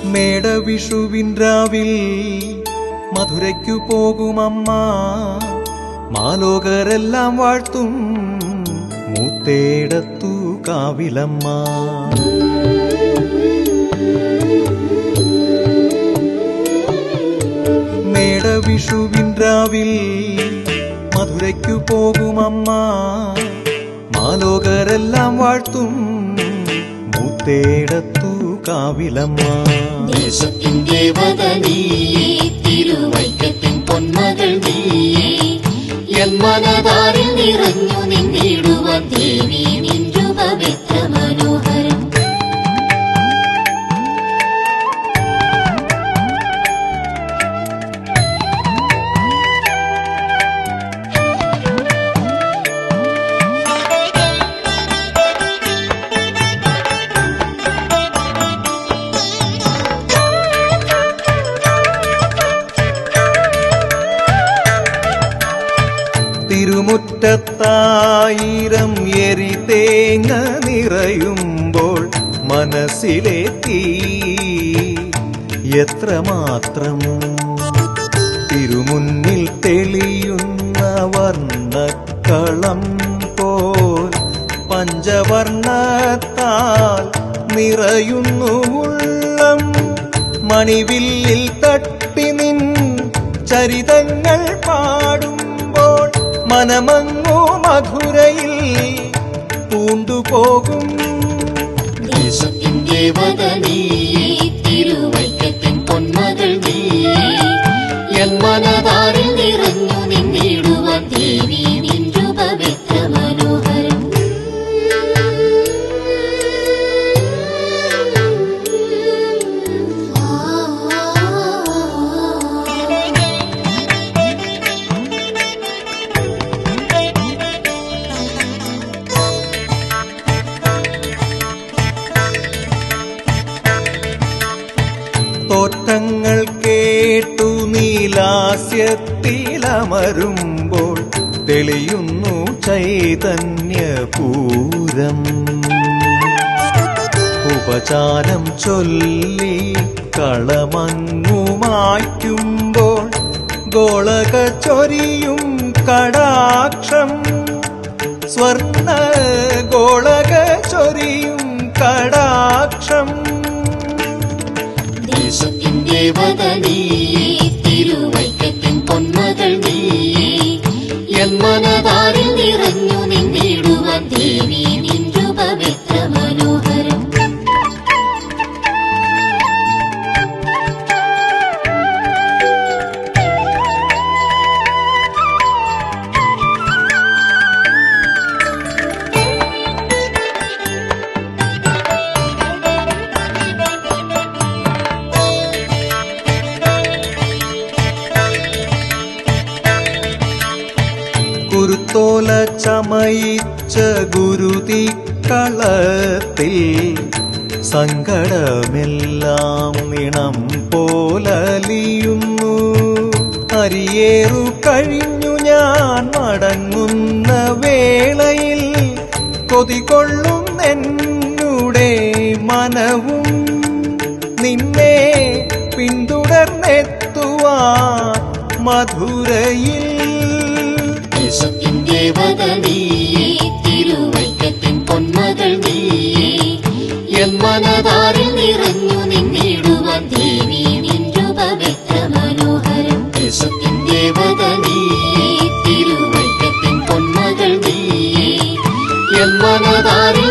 മേടവിഷുവിൻ രാവിൽ മധുരയ്ക്കു പോകുമമ്മ, മാലോകരെല്ലാം വാഴ്ത്തും മൂത്തേടത്തു കാവിലമ്മ. മേടവിഷുവിൻ രാവിൽ മധുരയ്ക്കു പോകുമമ്മ, മാലോകരെല്ലാം വാഴ്ത്തും മൂത്തേടത്തു കാവിലമ്മ. ദേശത്തിൻ ദേവത നീയേ, തിരുവൈക്കത്തിൻ പൊന്മകൾ നീയേ, എൻ മനതാരിൽ നിറഞ്ഞു നിന്നിടുവാൻ ദേവി നിൻ രൂപമെത്ര മനോഹരം. തിരുമുറ്റത്തായിരം എരി തേങ്ങ നിറയുമ്പോൾ മനസ്സിലെ തീ എത്രമാത്രം. തിരുമുന്നിൽ തെളിയുന്ന വർണ്ണക്കളം പോൽ പഞ്ചവർണ്ണത്താൽ നിറയുന്നു ഉള്ളം. മണിവില്ലിൽ തട്ടി നിൻ ചരിതങ്ങൾ പാടുമ്പോൾ മനമങ്ങു മധുരയിൽ പൂണ്ടുപോകും. ദേശത്തിൻ ദേവത നീയേ, തിരുവൈക്കത്തിൻ പൊന്മകൾ നീയേ, എൻ മനതാരിൽ നിറഞ്ഞു നിന്നിടുവാൻ ദേവി നിൻ രൂപമെത്ര മനോഹരം. തോറ്റങ്ങൾ കേട്ടു നീലാസ്യത്തിലമരുമ്പോൾ തെളിയുന്നു ചൈതന്യപൂരം. ഉപചാരം ചൊല്ലി കളമങ്ങു മാറ്റുമ്പോൾ ഗോളക ചൊരിയും കടാക്ഷം. സ്വർണ്ണ ഗോളക ചൊരിയും കടാക്ഷം. ദേശത്തിൻ ദേവത നീയേ, തിരുവൈക്കത്തിൻ പൊന്മകൾ നീയേ, എൻ മനതാരിൽ നിറഞ്ഞു നിന്നിടുവാൻ ദേവി നിൻ രൂപമെത്ര മനോഹരം. കുരുത്തോല ചമയിച്ച ഗുരുതിക്കളത്തിൽ സങ്കടമെല്ലാം നിണം പോലലിയുന്നു. അരിയേറു കഴിഞ്ഞു ഞാൻ മടങ്ങുന്ന വേളയിൽ കൊതികൊള്ളും എന്നുടെ മനവും നിന്നെ പിന്തുടർന്നെത്തുവാൻ മധുരയിൽ. ദേശത്തിൻ ദേവത നീയേ, തിരുവൈക്കത്തിൻ പൊന്മകൾ നീയേ, എൻ മനതാരിൽ നിറഞ്ഞു നിന്നിടുവാൻ ദേവി നിൻ രൂപമെത്ര മനോഹരം. ദേശത്തിൻ ദേവത നീയേ, തിരുവൈക്കത്തിൻ പൊന്മകൾ നീയേ, എൻ മനതാരിൽ